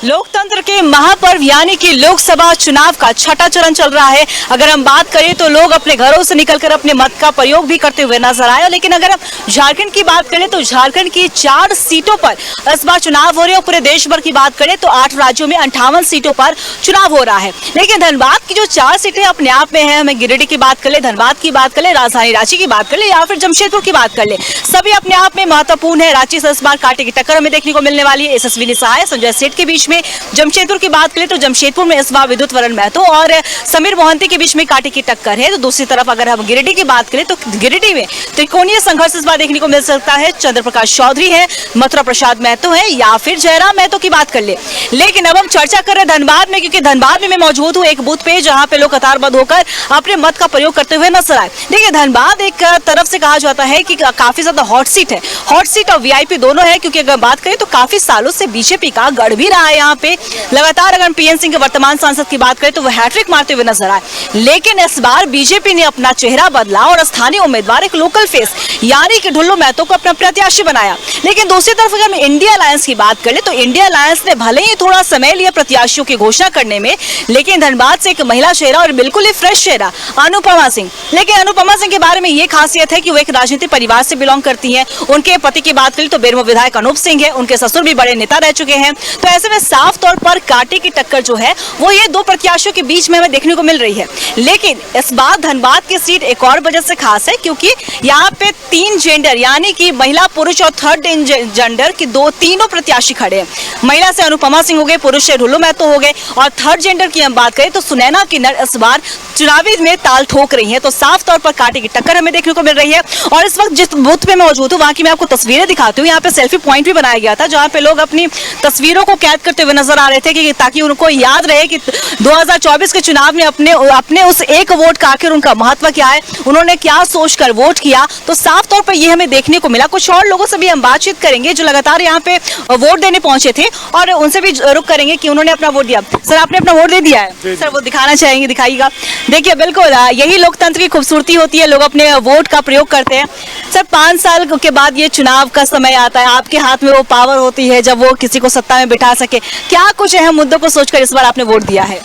लोकतंत्र के महापर्व यानी कि लोकसभा चुनाव का छठा चरण चल रहा है। अगर हम बात करें तो लोग अपने घरों से निकलकर अपने मत का प्रयोग भी करते हुए नजर आए। लेकिन अगर हम झारखंड की बात करें तो झारखंड की 4 सीटों पर इस बार चुनाव हो रहे हैं। पूरे देश भर की बात करें तो 8 राज्यों में 58 सीटों पर चुनाव हो रहा है। लेकिन धनबाद की जो 4 सीटें अपने आप में है, हमें गिरिडीह की बात कर ले, धनबाद की बात कर ले, राजधानी रांची की बात कर ले या फिर जमशेदपुर की बात कर ले, सभी अपने आप में महत्वपूर्ण है। रांची से इस बार कांटे की टक्कर हमें देखने को मिलने वाली है। यशस्विनी सहाय, संजय सेठ के बीच में। जमशेदपुर की बात करें तो जमशेदपुर में इस बार विद्युत वरण महतो और समीर मोहंती के बीच में कांटे की टक्कर है। तो दूसरी तरफ अगर हम गिरिडीह की बात करें तो गिरिडीह में त्रिकोणीय संघर्ष इस बार देखने को मिल सकता है। चंद्र प्रकाश चौधरी है, मथुरा प्रसाद महतो है या फिर जयराम महतो की बात कर ले। लेकिन अब हम चर्चा कर रहे हैं धनबाद में, क्योंकि धनबाद में मैं मौजूद हूँ एक बूथ पे जहाँ पे लोग कतारबद्ध होकर अपने मत का प्रयोग करते हुए नजर आए। देखिए धनबाद एक तरफ से कहा जाता है कि काफी ज्यादा हॉट सीट है, हॉट सीट और वीआईपी दोनों है। क्योंकि अगर बात करें तो काफी सालों से बीजेपी का गढ़ भी रहा है यहाँ पे। लगातार अगर पीएन सिंह के वर्तमान सांसद की बात करें तो वो हैट्रिक मारते हुए नजर आए। लेकिन इस बार बीजेपी ने अपना चेहरा बदला और स्थानीय उम्मीदवार एक लोकल फेस यानी कि ढुल्लू महतो को अपना प्रत्याशी बनाया। लेकिन दूसरी तरफ अगर हम इंडिया अलायंस की बात करें तो इंडिया अलायंस ने भले ही थोड़ा समय लिया प्रत्याशियों की घोषणा करने में, लेकिन धनबाद से एक महिला चेहरा और बिल्कुल ही फ्रेश चेहरा अनुपमा सिंह। लेकिन अनुपमा सिंह के बारे में ये खासियत है कि वो एक राजनीतिक परिवार से बिलोंग करती है। उनके पति की बात करें तो बेरमो विधायक अनूप सिंह है, उनके ससुर भी बड़े नेता रह चुके हैं। तो ऐसे में साफ तौर पर कांटे की टक्कर जो है वो ये दो प्रत्याशियों के बीच में हमें देखने को मिल रही है। लेकिन इस बार धनबाद की सीट एक और वजह से खास है क्योंकि यहाँ पे 3 जेंडर यानी कि महिला, पुरुष और थर्ड जेंडर की तीनों प्रत्याशी खड़े हैं। महिला से अनुपमा सिंह हो गए, पुरुष से ढुल्लू महतो हो गए और थर्ड जेंडर की हम बात करें तो सुनैना किन्नर इस बार चुनावी में ताल ठोक रही है। तो साफ तौर पर कांटे की टक्कर हमें देखने को मिल रही है। और इस वक्त जिस बूथ पे मैं मौजूद हूँ वहाँ की मैं आपको तस्वीरें दिखाती हूँ। यहाँ पे सेल्फी पॉइंट भी बनाया गया था जहाँ पे लोग अपनी तस्वीरों को कैद करते हुए नजर आ रहे थे कि ताकि उनको याद रहे कि 2024 के चुनाव में अपने उस एक वोट का आखिर उनका महत्व क्या है, उन्होंने क्या सोचकर वोट किया। तो साफ तौर पर ये हमें देखने को मिला। कुछ और लोगों से भी हम बातचीत करेंगे जो लगातार यहाँ पे वोट देने पहुंचे थे और उनसे भी रुक करेंगे कि उन्होंने अपना वोट दिया। सर आपने अपना वोट दे दिया है? सर वो दिखाना चाहेंगे, दिखाइएगा। देखिए बिल्कुल यही लोकतंत्र की खूबसूरती होती है, लोग अपने वोट का प्रयोग करते हैं। सर 5 साल के बाद ये चुनाव का समय आता है, आपके हाथ में वो पावर होती है जब वो किसी को सत्ता में बिठा सके। क्या कुछ अहम मुद्दों को सोचकर इस बार आपने वोट दिया है?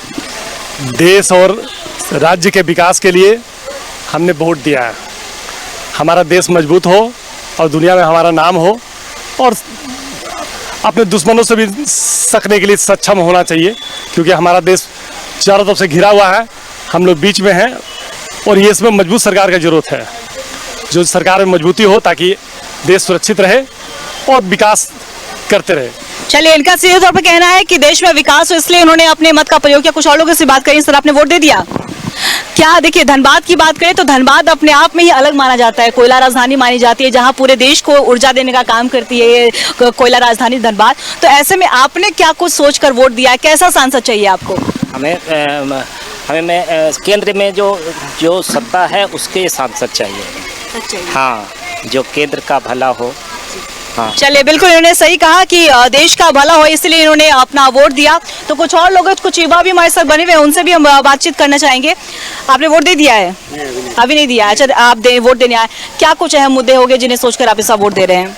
देश और राज्य के विकास के लिए हमने वोट दिया है। हमारा देश मजबूत हो और दुनिया में हमारा नाम हो और अपने दुश्मनों से भी सकने के लिए सक्षम होना चाहिए, क्योंकि हमारा देश चारों तरफ से घिरा हुआ है, हम लोग बीच में हैं और ये इसमें मजबूत सरकार की ज़रूरत है। जो सरकार में मजबूती हो ताकि देश सुरक्षित रहे और विकास करते रहे। चलिए, इनका सीधे तौर पर कहना है कि देश में विकास हो इसलिए उन्होंने अपने मत का प्रयोग किया। कुछ और लोगों से बात करें। सर आपने वोट दे दिया क्या? देखिए धनबाद की बात करें तो धनबाद अपने आप में ही अलग माना जाता है, कोयला राजधानी मानी जाती है जहां पूरे देश को ऊर्जा देने का काम करती है ये कोयला राजधानी धनबाद। तो ऐसे में आपने क्या कुछ सोचकर वोट दिया है? कैसा सांसद चाहिए आपको? हमें केंद्र में जो सत्ता है उसके सांसद चाहिए। हाँ, जो केंद्र का भला हो। हाँ। चलिए बिल्कुल, इन्होंने सही कहा कि देश का भला हो इसलिए इन्होंने अपना वोट दिया। तो कुछ और लोग, कुछ युवा भी हमारे साथ बने हुए हैं, उनसे भी हम बातचीत करना चाहेंगे। आपने वोट दे दिया है? अभी नहीं दिया। अच्छा, आप वोट देने आए, क्या कुछ अहम मुद्दे होंगे जिन्हें सोचकर आप इस वोट दे रहे हैं?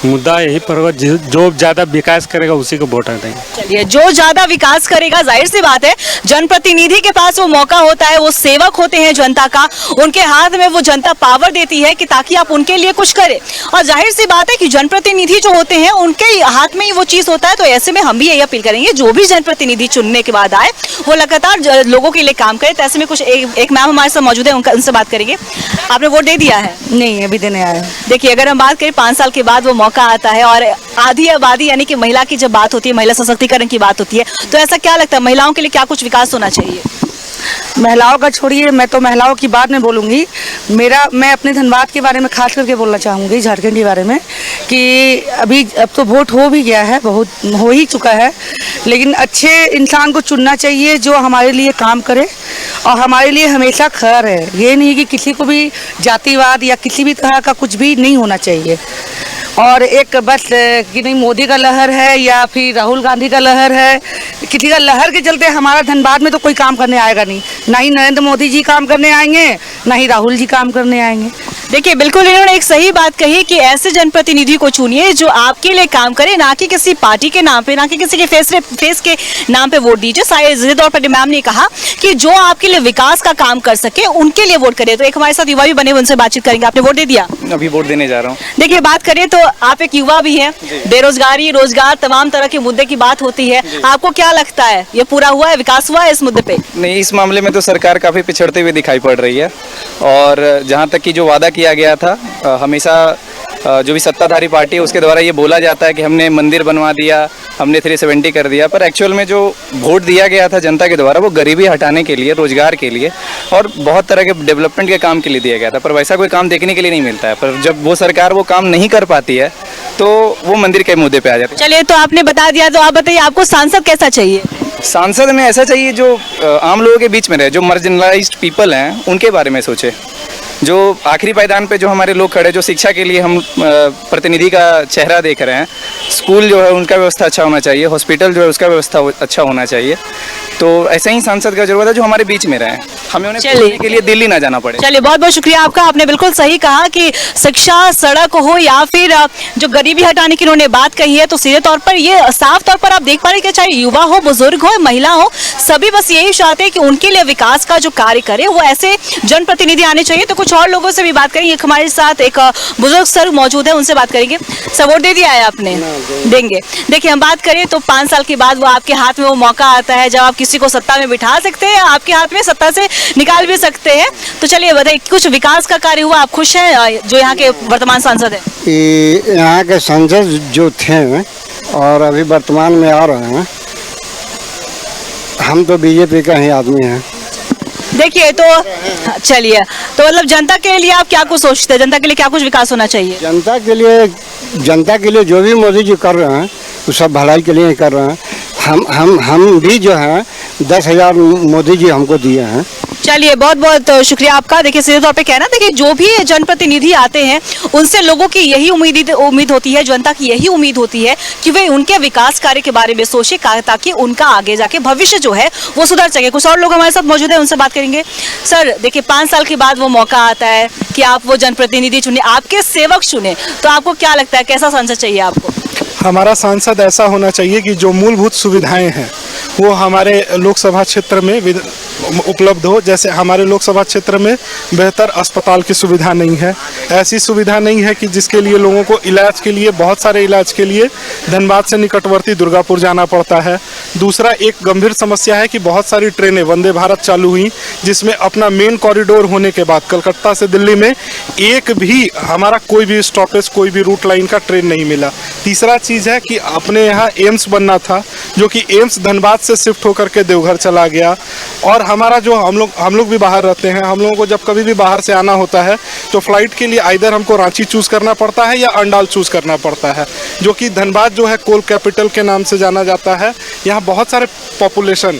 मुद्दा यही पर जो ज्यादा विकास करेगा उसी को वोट देंगे। चलिए, जो ज्यादा विकास करेगा, जाहिर सी बात है जनप्रतिनिधि के पास वो मौका होता है, वो सेवक होते हैं जनता का, उनके हाथ में वो जनता पावर देती है कि ताकि आप उनके लिए कुछ करें। और जाहिर सी बात है कि जनप्रतिनिधि जो होते हैं उनके हाथ में ही वो चीज होता है। तो ऐसे में हम भी यही अपील करेंगे जो भी जनप्रतिनिधि चुनने के बाद आए वो लगातार लोगों के लिए काम करे। तो ऐसे में कुछ एक मैम हमारे साथ मौजूद है, उनसे बात करेंगे। आपने वोट दे दिया है? नहीं, अभी देने आया है। देखिए अगर हम बात करें 5 साल के बाद वो मौका आता है और आधी आबादी यानी कि महिला की जब बात होती है, महिला सशक्तिकरण की बात होती है, तो ऐसा क्या लगता है महिलाओं के लिए क्या कुछ विकास होना चाहिए? महिलाओं का छोड़िए, मैं तो महिलाओं की बात में बोलूँगी। मैं अपने धनबाद के बारे में खास करके बोलना चाहूँगी, झारखंड के बारे में, कि अब तो वोट हो भी गया है, बहुत हो ही चुका है। लेकिन अच्छे इंसान को चुनना चाहिए जो हमारे लिए काम करे और हमारे लिए हमेशा खड़ा रहे। ये नहीं कि किसी को भी जातिवाद या किसी भी तरह का कुछ भी नहीं होना चाहिए। और एक बस कि नहीं मोदी का लहर है या फिर राहुल गांधी का लहर है, किसी का लहर के चलते हमारा धनबाद में तो कोई काम करने आएगा नहीं। ना ही नरेंद्र मोदी जी काम करने आएंगे, ना ही राहुल जी काम करने आएंगे। देखिए बिल्कुल इन्होंने एक सही बात कही कि ऐसे जनप्रतिनिधि को चुनिए जो आपके लिए काम करे, ना कि किसी पार्टी के नाम पे, ना कि किसी के फेस के नाम पे वोट दीजिए। सीधे तौर पर मैम ने कहा कि जो आपके लिए विकास का काम कर सके उनके लिए वोट करिए। तो एक हमारे साथ युवा भी बने, उनसे बातचीत करेंगे। आपने वोट दे दिया? अभी वोट देने जा रहा हूँ। देखिए बात करें तो आप एक युवा भी हैं, बेरोजगारी, रोजगार, तमाम तरह के मुद्दे की बात होती है। आपको क्या लगता है ये पूरा हुआ है, विकास हुआ है इस मुद्दे पे? नहीं, इस मामले में तो सरकार काफ़ी पिछड़ते हुए दिखाई पड़ रही है। और जहाँ तक कि जो वादा किया गया था, हमेशा जो भी सत्ताधारी पार्टी है उसके द्वारा ये बोला जाता है कि हमने मंदिर बनवा दिया, हमने 370 कर दिया, पर एक्चुअल में जो वोट दिया गया था जनता के द्वारा वो गरीबी हटाने के लिए, रोजगार के लिए और बहुत तरह के डेवलपमेंट के काम के लिए दिया गया था। पर वैसा कोई काम देखने के लिए नहीं मिलता है। पर जब वो सरकार वो काम नहीं कर पाती है तो वो मंदिर के मुद्दे पे आ जाती है। चलिए, तो आपने बता दिया, तो आप बताइए आपको सांसद कैसा चाहिए? सांसद में ऐसा चाहिए जो आम लोगों के बीच में रहे, जो मार्जिनलाइज्ड पीपल हैं उनके बारे में सोचे, जो आखिरी पायदान पे जो हमारे लोग खड़े, जो शिक्षा के लिए हम प्रतिनिधि का चेहरा देख रहे हैं। स्कूल जो है उनका व्यवस्था अच्छा होना चाहिए, हॉस्पिटल जो है उसका व्यवस्था अच्छा होना चाहिए। तो ऐसे ही सांसद का जरूरत है जो हमारे बीच में रहे, हमें उन्हें पूछने के लिए दिल्ली ना जाना पड़े। चलिए, बहुत बहुत शुक्रिया आपका। आपने बिल्कुल सही कहा कि शिक्षा, सड़क हो या फिर जो गरीबी हटाने की उन्होंने बात कही है, तो सीधे तौर पर ये साफ तौर पर आप देख पा रहे हैं कि चाहे युवा हो, बुजुर्ग हो, महिला हो, सभी बस यही चाहते हैं कि उनके लिए विकास का जो कार्य करे वो ऐसे जनप्रतिनिधि आने चाहिए। तो कुछ और लोगों से भी बात करेंगे। हमारे साथ एक बुजुर्ग सर मौजूद है, उनसे बात करेंगे। सब वोट दे दिया है आपने? देंगे। देखिए, हम बात करें तो 5 साल के बाद वो आपके हाथ में वो मौका आता है जब आप किसी को सत्ता में बिठा सकते हैं, आपके हाथ में सत्ता से निकाल भी सकते हैं। तो चलिए बताइए, कुछ विकास का कार्य हुआ, आप खुश हैं जो यहाँ के वर्तमान सांसद हैं? यहाँ के सांसद जो थे और अभी वर्तमान में आ रहे हैं, हम तो बीजेपी का ही आदमी हैं। देखिए, तो चलिए, तो मतलब जनता के लिए आप क्या कुछ सोचते हैं? जनता के लिए क्या कुछ विकास होना चाहिए? जनता के लिए जो भी मोदी जी कर रहे हैं वो सब भलाई के लिए ही कर रहे हैं। हम भी जो हैं 10,000 मोदी जी हमको दिए हैं। चलिए, बहुत बहुत शुक्रिया आपका। देखिए, सीधे तौर पे कहना, देखिए जो भी जनप्रतिनिधि आते हैं उनसे लोगों की यही उम्मीद होती है, जनता की यही उम्मीद होती है कि वे उनके विकास कार्य के बारे में सोचे ताकि उनका आगे जाके भविष्य जो है वो सुधर सके। कुछ और लोग हमारे साथ मौजूद है, उनसे बात करेंगे। सर देखिए, 5 साल के बाद वो मौका आता है कि आप वो जनप्रतिनिधि चुने, आपके सेवक चुने, तो आपको क्या लगता है कैसा सांसद चाहिए आपको? हमारा सांसद ऐसा होना चाहिए कि जो मूलभूत सुविधाएं हैं वो हमारे लोकसभा क्षेत्र में उपलब्ध हो। जैसे हमारे लोकसभा क्षेत्र में बेहतर अस्पताल की सुविधा नहीं है, ऐसी सुविधा नहीं है कि जिसके लिए लोगों को इलाज के लिए, बहुत सारे इलाज के लिए धनबाद से निकटवर्ती दुर्गापुर जाना पड़ता है। दूसरा, एक गंभीर समस्या है कि बहुत सारी ट्रेनें वंदे भारत चालू हुई, जिसमें अपना मेन कॉरिडोर होने के बाद कलकत्ता से दिल्ली में एक भी हमारा कोई भी स्टॉपेज, कोई भी रूट लाइन का ट्रेन नहीं मिला। तीसरा चीज़ है कि अपने यहाँ एम्स बनना था, जो कि एम्स धनबाद से शिफ्ट होकर के देवघर चला गया। और हमारा जो हम लोग भी बाहर रहते हैं, हम लोगों को जब कभी भी बाहर से आना होता है तो फ्लाइट के लिए आइदर हमको रांची चूज़ करना पड़ता है या अंडाल चूज़ करना पड़ता है, जो कि धनबाद जो है कोल कैपिटल के नाम से जाना जाता है। यहाँ बहुत सारे पॉपुलेशन,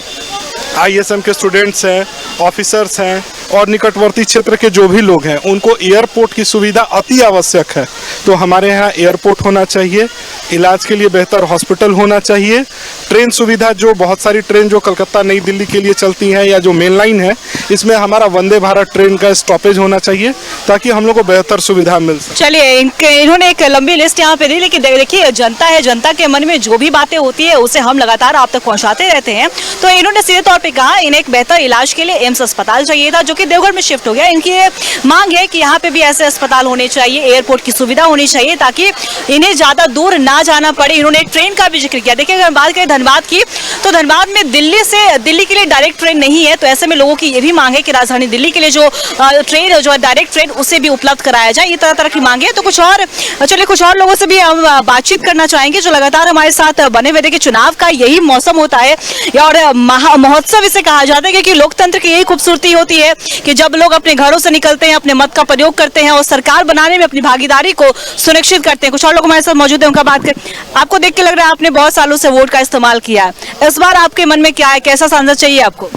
ISM के स्टूडेंट्स हैं, ऑफिसर्स हैं और निकटवर्ती क्षेत्र के जो भी लोग हैं उनको एयरपोर्ट की सुविधा अति आवश्यक है। तो हमारे यहाँ एयरपोर्ट होना चाहिए, इलाज के लिए बेहतर हॉस्पिटल होना चाहिए, ट्रेन सुविधा, जो बहुत सारी ट्रेन जो कलकत्ता नई दिल्ली के लिए चलती हैं या जो मेन लाइन है, इसमें हमारा वंदे भारत ट्रेन का स्टॉपेज होना चाहिए ताकि हम लोग को बेहतर सुविधा मिल सके। चलिए, इन्होंने एक लंबी लिस्ट यहाँ पे दी, लेकिन देखिए जनता है, जनता के मन में जो भी बातें होती है उसे हम लगातार आप तक पहुँचाते रहते हैं। तो इन्होंने सीधे तौर पे कहा इन्हें एक बेहतर इलाज के लिए एम्स अस्पताल चाहिए था, जो कि देवघर में शिफ्ट हो गया। इनकी ये मांग है कि यहाँ पे भी ऐसे अस्पताल होने चाहिए, एयरपोर्ट की सुविधा होनी चाहिए ताकि इन्हें ज्यादा दूर ना जाना पड़े। इन्होंने एक ट्रेन का भी जिक्र किया। देखिए, अगर बात करें धनबाद की, तो धनबाद में दिल्ली के लिए डायरेक्ट ट्रेन नहीं है, तो ऐसे में लोगों की ये भी मांग है कि राजधानी दिल्ली के लिए जो ट्रेन जो डायरेक्ट ट्रेन उसे भी उपलब्ध कराया जाए। ये तरह तरह की मांगे है। तो कुछ और लोगों से भी हम बातचीत करना चाहेंगे जो लगातार हमारे साथ बने हुए। देखिए, चुनाव का यही मौसम होता है और महोत्सव इसे कहा जाता है, क्योंकि लोकतंत्र की यही खूबसूरती होती है कि जब लोग अपने घरों से निकलते हैं, अपने मत का प्रयोग करते हैं और सरकार बनाने में अपनी भागीदारी को सुनिश्चित करते हैं। कुछ और लोग हमारे साथ मौजूद हैं, उनका बात कर। आपको देख के लग रहा है आपने बहुत सालों से वोट का इस्तेमाल किया है, इस बार आपके मन में क्या है, कैसा सांसद चाहिए आपको?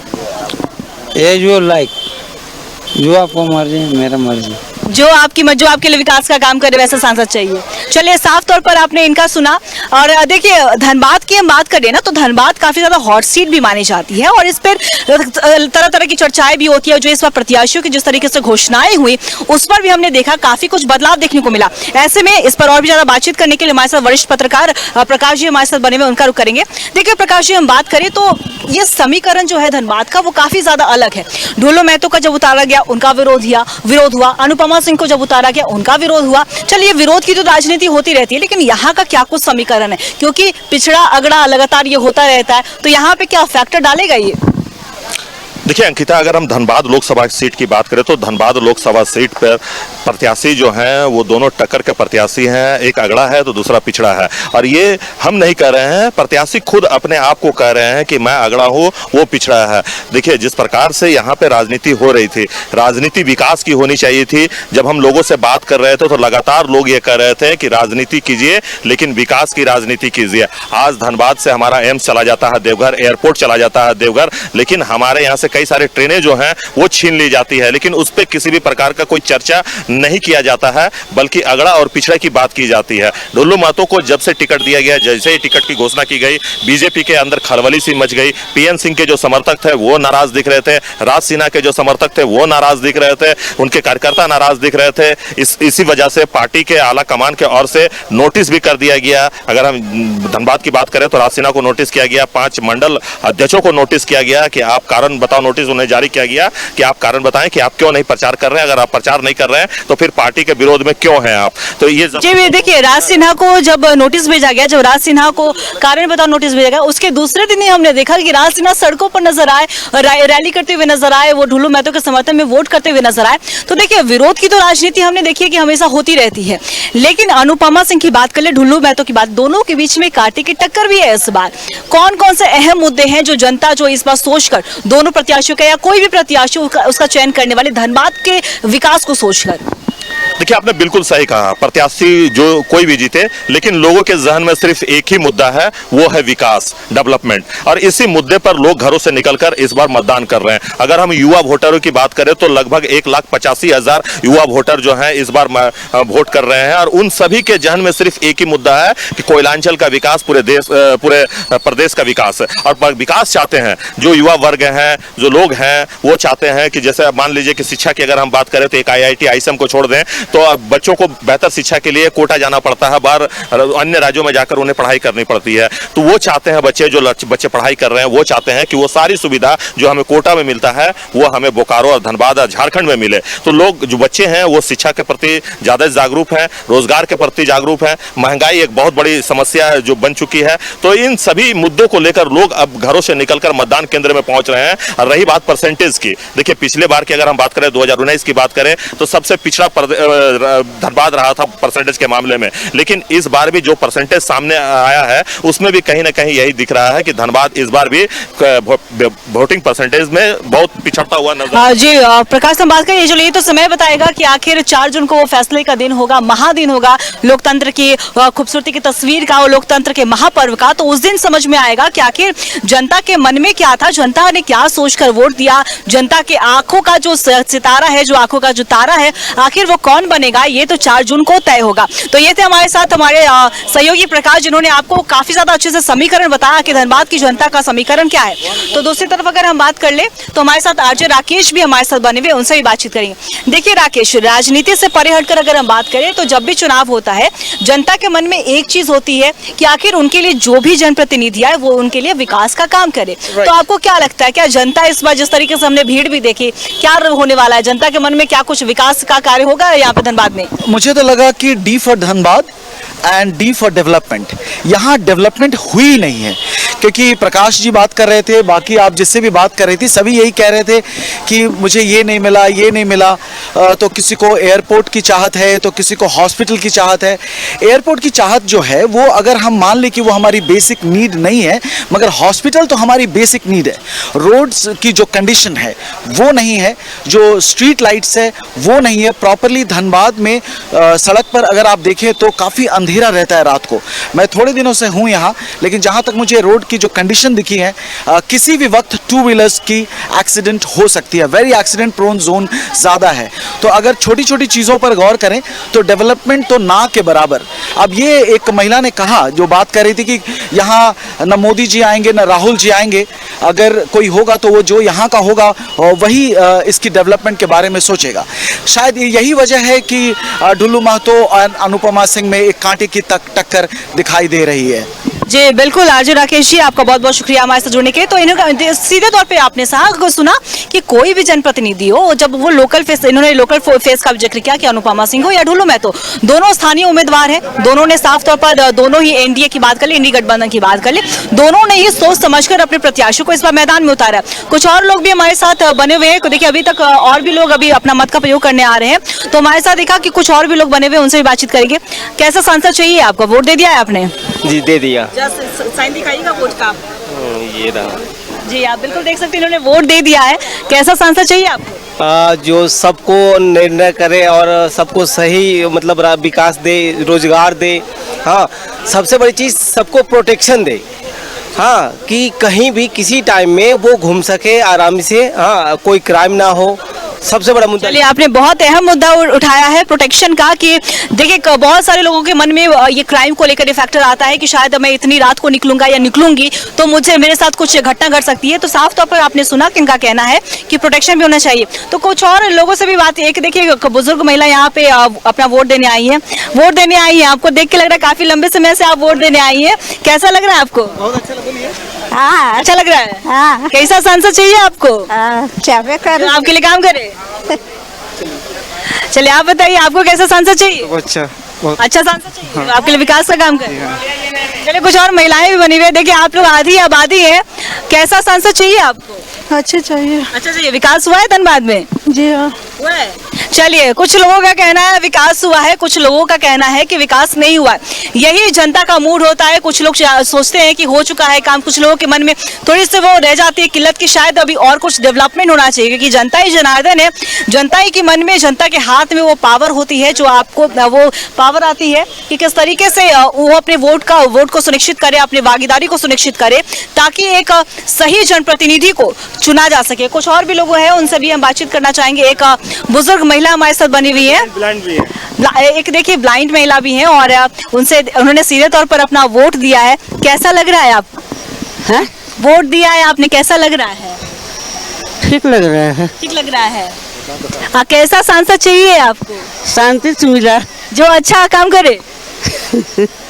ये जो आपको मर्जी है, मेरा मर्जी। जो आपके लिए विकास का काम करे वैसा सांसद चाहिए। चलिए, साफ तौर पर आपने इनका सुना। और देखिए, धनबाद की हम बात करें ना तो धनबाद काफी ज्यादा हॉट सीट भी मानी जाती है और इस पर तरह तरह की चर्चाएं भी होती है। जो इस बार प्रत्याशियों की जिस तरीके से घोषणाएं हुई उस पर भी हमने देखा काफी कुछ बदलाव देखने को मिला। ऐसे में इस पर और भी ज्यादा बातचीत करने के लिए हमारे साथ वरिष्ठ पत्रकार प्रकाश जी हमारे साथ बने हुए, उनका रुख करेंगे। देखिए प्रकाश जी, हम बात करें तो ये समीकरण जो है धनबाद का वो काफी ज्यादा अलग है। ढोलो महतो का जब उतारा गया उनका विरोध हुआ, अनुपमा सिंह को जब उतारा गया उनका विरोध हुआ। चलिए, विरोध की तो राजनीति होती रहती है, लेकिन यहाँ का क्या कुछ समीकरण है, क्योंकि पिछड़ा अगड़ा लगातार ये होता रहता है, तो यहाँ पे क्या फैक्टर डालेगा ये? देखिए अंकिता, अगर हम धनबाद लोकसभा सीट की बात करें तो धनबाद लोकसभा सीट पर प्रत्याशी जो हैं वो दोनों टक्कर के प्रत्याशी हैं। एक अगड़ा है तो दूसरा पिछड़ा है, और ये हम नहीं कह रहे हैं, प्रत्याशी खुद अपने आप को कह रहे हैं कि मैं अगड़ा हूँ, वो पिछड़ा है। देखिए, जिस प्रकार से यहाँ पे राजनीति हो रही थी, राजनीति विकास की होनी चाहिए थी। जब हम लोगों से बात कर रहे थे तो लगातार लोग ये कह रहे थे कि राजनीति कीजिए, लेकिन विकास की राजनीति कीजिए। आज धनबाद से हमारा एम्स चला जाता है देवघर, एयरपोर्ट चला जाता है देवघर, लेकिन हमारे यहाँ से कई सारे ट्रेनें जो हैं वो छीन ली जाती है, लेकिन उस पर किसी भी प्रकार का कोई चर्चा नहीं किया जाता है, बल्कि अगड़ा और पिछड़ा की बात की जाती है। ढोलो महतो को जब से टिकट दिया गया, जैसे ही टिकट की घोषणा की गई, बीजेपी के अंदर खलबली सी मच गई। पीएन सिंह के जो समर्थक थे वो नाराज दिख रहे थे, राज सिन्हा के जो समर्थक थे वो नाराज दिख रहे थे, उनके कार्यकर्ता नाराज दिख रहे थे। इसी वजह से पार्टी के आला कमान के ओर से नोटिस भी कर दिया गया। अगर हम धनबाद की बात करें तो राज सिन्हा को नोटिस किया गया, 5 मंडल अध्यक्षों को नोटिस किया गया कि आप कारण बताओ। नोटिस उन्हें जारी किया गया कि आप कारण बताएं कि आप क्यों नहीं प्रचार कर रहे हैं। अगर आप प्रचार नहीं कर रहे हैं तो फिर पार्टी के विरोध में क्यों हैं आप। तो ये जी देखिए, राज सिन्हा को जब नोटिस भेजा गया, जब राज सिन्हा को कारण बताओ नोटिस भेजा गया, उसके दूसरे दिन ही हमने देखा कि राज सिन्हा सड़कों पर नजर आए, रैली करते हुए नजर आए, वो ढोलो महतो के समर्थन में वोट करते हुए नजर आए। तो देखिए, विरोध की तो राजनीति हमने देखी है कि हमेशा होती रहती है, लेकिन अनुपमा सिंह की बात कर ले, ढोलो महतो की बात, दोनों के बीच में कांटे की टक्कर भी है। इस बार कौन कौन से अहम मुद्दे हैं जो जनता जो इस बार सोचकर दोनों प्रत्याशियों का या कोई भी प्रत्याशी उसका चयन करने वाले धनबाद के विकास को सोचकर? देखिए, आपने बिल्कुल सही कहा, प्रत्याशी जो कोई भी जीते, लेकिन लोगों के जहन में सिर्फ एक ही मुद्दा है, वो है विकास, डेवलपमेंट, और इसी मुद्दे पर लोग घरों से निकलकर इस बार मतदान कर रहे हैं। अगर हम युवा वोटरों की बात करें तो लगभग 1,85,000 युवा वोटर जो हैं इस बार वोट कर रहे हैं, और उन सभी के जहन में सिर्फ एक ही मुद्दा है कि कोयलांचल का विकास, पूरे प्रदेश का विकास, और विकास चाहते हैं। जो युवा वर्ग हैं, जो लोग हैं, वो चाहते हैं कि जैसे मान लीजिए कि शिक्षा की अगर हम बात करें तो एक IIT ISM को छोड़ दें तो बच्चों को बेहतर शिक्षा के लिए कोटा जाना पड़ता है, बाहर अन्य राज्यों में जाकर उन्हें पढ़ाई करनी पड़ती है। तो वो चाहते हैं बच्चे पढ़ाई कर रहे हैं, वो चाहते हैं कि वो सारी सुविधा जो हमें कोटा में मिलता है वो हमें बोकारो और धनबाद और झारखंड में मिले। तो लोग जो बच्चे हैं वो शिक्षा के प्रति ज्यादा जागरूक हैं, रोजगार के प्रति जागरूक हैं, महंगाई एक बहुत बड़ी समस्या है जो बन चुकी है। तो इन सभी मुद्दों को लेकर लोग अब घरों से निकलकर मतदान केंद्र में पहुंच रहे हैं। और रही बात परसेंटेज की, देखिए पिछले बार की अगर हम बात करें 2019 की बात करें तो सबसे पिछड़ा धनबाद रहा था परसेंटेज के मामले में, लेकिन इस बार भी जो परसेंटेज सामने आया है उसमें भी कहीं ना कहीं यही दिख रहा है कि धनबाद इस बार भी वोटिंग परसेंटेज में बहुत पिछड़ता हुआ नजर। जी प्रकाश, हम बात करें, चलिए तो समय बताएगा कि आखिर 4 जून को वो फैसले का दिन होगा, महादिन होगा, लोकतंत्र की खूबसूरती की तस्वीर का और लोकतंत्र के महापर्व का। तो उस दिन समझ में आएगा कि आखिर जनता के मन में क्या था, जनता ने क्या सोचकर वोट दिया, जनता के आंखों का जो सितारा है, जो आंखों का जो तारा है, आखिर वो कौन बनेगा, ये तो 4 जून को तय होगा। तो ये थे हमारे साथ हमारे सहयोगी प्रकाश, जिन्होंने आपको काफी ज्यादा अच्छे से समीकरण बताया कि धनबाद की जनता का समीकरण क्या है। तो दूसरी तरफ अगर हम बात कर ले तो हमारे साथ आरजे राकेश भी हमारे साथ बने हुए, उनसे भी बातचीत करेंगे। देखिए राकेश, राजनीति से परे हटकर अगर हम बात करें तो जब भी चुनाव होता है जनता के मन में एक चीज होती है कि आखिर उनके लिए जो भी जनप्रतिनिधि आए वो उनके लिए विकास का काम करे। तो आपको क्या लगता है, क्या जनता इस बार जिस तरीके से हमने भीड़ भी देखी, क्या होने वाला है, जनता के मन में क्या कुछ विकास का कार्य होगा यहाँ पे धनबाद में? मुझे तो लगा कि D for Dhanbad and D for development, यहाँ डेवलपमेंट हुई नहीं है। क्योंकि प्रकाश जी बात कर रहे थे, बाकी आप जिससे भी बात कर रही थी सभी यही कह रहे थे कि मुझे ये नहीं मिला, ये नहीं मिला। तो किसी को एयरपोर्ट की चाहत है, तो किसी को हॉस्पिटल की चाहत है। एयरपोर्ट की चाहत जो है वो अगर हम मान लें कि वो हमारी बेसिक नीड नहीं है, मगर हॉस्पिटल तो हमारी बेसिक नीड है। रोड्स की जो कंडीशन है वो नहीं है, जो स्ट्रीट लाइट्स है वो नहीं है प्रॉपरली। धनबाद में सड़क पर अगर आप देखें तो काफ़ी अंधेरा रहता है रात को। मैं थोड़े दिनों से हूँ यहाँ, लेकिन जहाँ तक मुझे रोड की की जो कंडीशन दिखी है, किसी भी वक्त टू व्हीलर्स की एक्सीडेंट हो सकती है, वेरी एक्सीडेंट प्रोन जोन ज़्यादा है। तो अगर छोटी छोटी चीज़ों पर गौर करें तो डेवलपमेंट तो ना के बराबर। अब ये एक महिला ने कहा, जो बात कर रही थी कि यहाँ न मोदी जी आएंगे न राहुल जी आएंगे, अगर कोई होगा तो वो जो यहाँ का होगा वही इसकी डेवलपमेंट के बारे में सोचेगा। शायद यही वजह है कि डुल्लू महतो और अनुपमा सिंह में एक कांटे की टक्कर दिखाई दे रही है। जी बिल्कुल आरजे राकेश जी, आपका बहुत बहुत शुक्रिया हमारे साथ जुड़ने के लिए। तो इन्होंने सीधे तौर पे आपने सुना कि कोई भी जनप्रतिनिधि हो, जब वो लोकल फेस, इन्होंने लोकल फेस का जिक्र किया कि अनुपमा सिंह हो या डुल्लू महतो, दोनों स्थानीय उम्मीदवार हैं। दोनों ने साफ तौर पर दोनों ही एनडीए की बात कर ली, इंडी गठबंधन की बात कर ली, दोनों ने ही सोच समझकर अपने प्रत्याशी को इस बार मैदान में उतारा। कुछ और लोग भी हमारे साथ बने हुए हैं, देखिए अभी तक और भी लोग अभी अपना मत का प्रयोग करने आ रहे हैं, तो हमारे साथ देखा कि कुछ और भी लोग बने हुए, उनसे भी बातचीत करेंगे। कैसा सांसद चाहिए आपको? वोट दे दिया है आपने? जी दे दिया। साइन दिखाइएगा वोट का। ये रहा। जी आप बिल्कुल देख सकते हैं, इन्होंने वोट दे दिया है। कैसा सांसद चाहिए आपको? जो सबको निर्णय करे और सबको सही मतलब विकास दे, रोजगार दे। हाँ, सबसे बड़ी चीज़ सबको प्रोटेक्शन दे। हाँ, कि कहीं भी किसी टाइम में वो घूम सके आराम से। हाँ, कोई क्राइम ना हो, सबसे बड़ा मुद्दा। चलिए, आपने बहुत अहम मुद्दा उठाया है प्रोटेक्शन का, कि देखिए बहुत सारे लोगों के मन में ये क्राइम को लेकर फैक्टर आता है कि शायद मैं इतनी रात को निकलूंगा या निकलूंगी तो मुझे मेरे साथ कुछ घटना घट सकती है। तो साफ तौर पर आपने सुना कि इनका कहना है कि प्रोटेक्शन भी होना चाहिए। तो कुछ और लोगों से भी बात, एक देखिए बुजुर्ग महिला यहाँ पे अपना वोट देने आई है, आपको देख के लग रहा है काफी लंबे समय से आप वोट देने आई है, कैसा लग रहा है आपको? बहुत अच्छा लगा। हाँ, अच्छा लग रहा है। हाँ। कैसा सांसद चाहिए आपको? कर आपके लिए काम करे। चलिए आप बताइए, आपको कैसा सांसद चाहिए? अच्छा सांसद चाहिए। हाँ। आपके लिए विकास का काम करे। चलिए, कुछ और महिलाएं भी बनी हुई है, देखिए आप लोग आधी आबादी है। कैसा सांसद चाहिए आपको? अच्छा चाहिए। अच्छा चाहिए। विकास हुआ है धनबाद में? जी हाँ हुआ है। चलिए, कुछ लोगों का कहना है विकास हुआ है, कुछ लोगों का कहना है कि विकास नहीं हुआ है। यही जनता का मूड होता है। कुछ लोग सोचते हैं कि हो चुका है काम, कुछ लोगों के मन में थोड़ी सी वो रह जाती है किल्लत की शायद अभी और कुछ डेवलपमेंट होना चाहिए, क्योंकि जनता ही जनार्दन है। जनता ही के मन में, जनता के हाथ में वो पावर होती है, जो आपको वो पावर आती है कि किस तरीके से वो अपने वोट को सुनिश्चित करे, अपनी भागीदारी को सुनिश्चित करे, ताकि एक सही जनप्रतिनिधि को चुना जा सके। कुछ और भी लोग हैं, उनसे भी हम बातचीत करना चाहेंगे। एक बुजुर्ग महिला हमारे साथ बनी हुई है, ब्लाइंड भी है, एक देखिए ब्लाइंड महिला भी है, और उन्होंने सीधे तौर पर अपना वोट दिया है। कैसा लग रहा है आपको? है? वोट दिया है आपने, कैसा लग रहा है? ठीक लग रहा है। ठीक लग रहा है। हाँ, कैसा सांसद चाहिए आपको? शांति से मिला, जो अच्छा काम करे।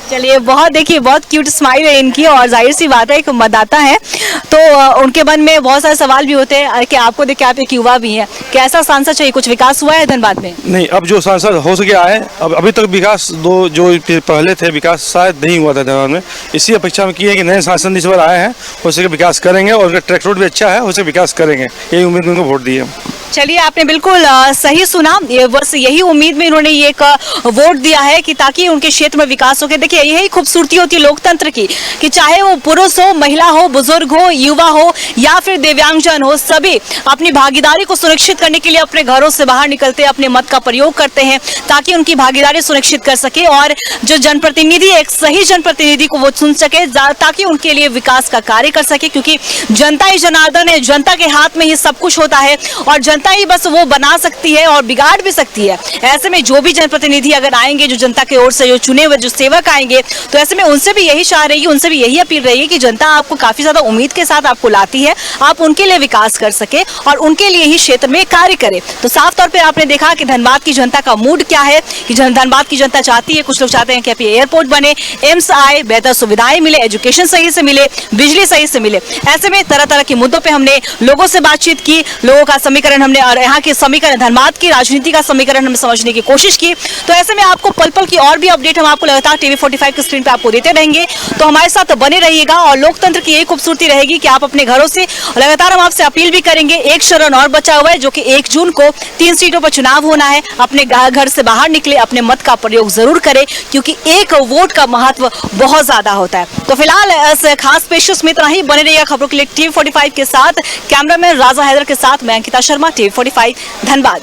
चलिए, देखिए बहुत क्यूट स्माइल है इनकी, और जाहिर सी बात है एक मतदाता है तो उनके मन में बहुत सारे सवाल भी होते हैं कि आपको देख के आप एक युवा भी हैं। कैसा सांसद चाहिए? कुछ विकास हुआ है धनबाद में? नहीं, अब जो सांसद हो सके आए। अब अभी तक विकास जो पहले थे विकास शायद नहीं हुआ था धनबाद में। इसी अपेक्षा में की है कि नए सांसद इस बार आए हैं, हो सके विकास करेंगे, और उनका ट्रैक रोड भी अच्छा है, हो सके विकास करेंगे, यही उम्मीद में उनको वोट दी है। चलिए, आपने बिल्कुल सही सुना, बस यही उम्मीद में इन्होंने ये एक वोट दिया है कि ताकि उनके क्षेत्र में विकास हो। देखिए, यही खूबसूरती होती है लोकतंत्र की, कि चाहे वो पुरुष हो, महिला हो, बुजुर्ग हो, युवा हो या फिर दिव्यांगजन हो, सभी अपनी भागीदारी को सुनिश्चित करने के लिए अपने घरों से बाहर निकलते हैं, अपने मत का प्रयोग करते हैं, ताकि उनकी भागीदारी सुनिश्चित कर सके, और जो जनप्रतिनिधि, एक सही जनप्रतिनिधि को वो चुन सके, ताकि उनके लिए विकास का कार्य कर सके। क्योंकि जनता ही जनार्दन है, जनता के हाथ में ही सब कुछ होता है, और जनता ही बस वो बना सकती है और बिगाड़ भी सकती है। ऐसे में जो भी जनप्रतिनिधि अगर आएंगे, जो जनता की ओर से जो चुने हुए जो सेवक आएंगे, तो ऐसे में उनसे भी यही चाह रहेगी, उनसे भी यही अपील रहेगी कि जनता आपको काफी ज्यादा उम्मीद के साथ आपको लाती है, आप उनके लिए विकास कर सके और उनके लिए ही क्षेत्र में कार्य करे। तो साफ तौर पर आपने देखा कि धनबाद की जनता का मूड क्या है, कि धनबाद की जनता चाहती है, कुछ लोग चाहते हैं कि अभी एयरपोर्ट बने, एम्स आए, बेहतर सुविधाएं मिले, एजुकेशन सही से मिले, बिजली सही से मिले। ऐसे में तरह तरह के मुद्दों पर हमने लोगों से बातचीत की, लोगों का समीकरण हमने और यहाँ के समीकरण, धनबाद की राजनीति का समीकरण हम समझने की कोशिश की। तो ऐसे में आपको पल पल की और भी अपडेट हम आपको लगातार टीवी 45 की स्क्रीन पे आपको देते रहेंगे, तो हमारे साथ बने रहिएगा। और लोकतंत्र की यही खूबसूरती रहेगी कि आप अपने घरों से लगातार, हम आपसे अपील भी करेंगे, एक चरण और बचा हुआ है, जो कि 1 जून को 3 सीटों पर चुनाव होना है। अपने घर से बाहर निकले, अपने मत का प्रयोग जरूर करें, क्योंकि एक वोट का महत्व बहुत ज्यादा होता है। तो फिलहाल इस खास पेशकश में इतना ही। बने रहिएगा खबरों के लिए टीवी 45 के साथ। कैमरामैन राजा हैदर के साथ मैं अंकिता शर्मा, टीवी 45 धनबाद।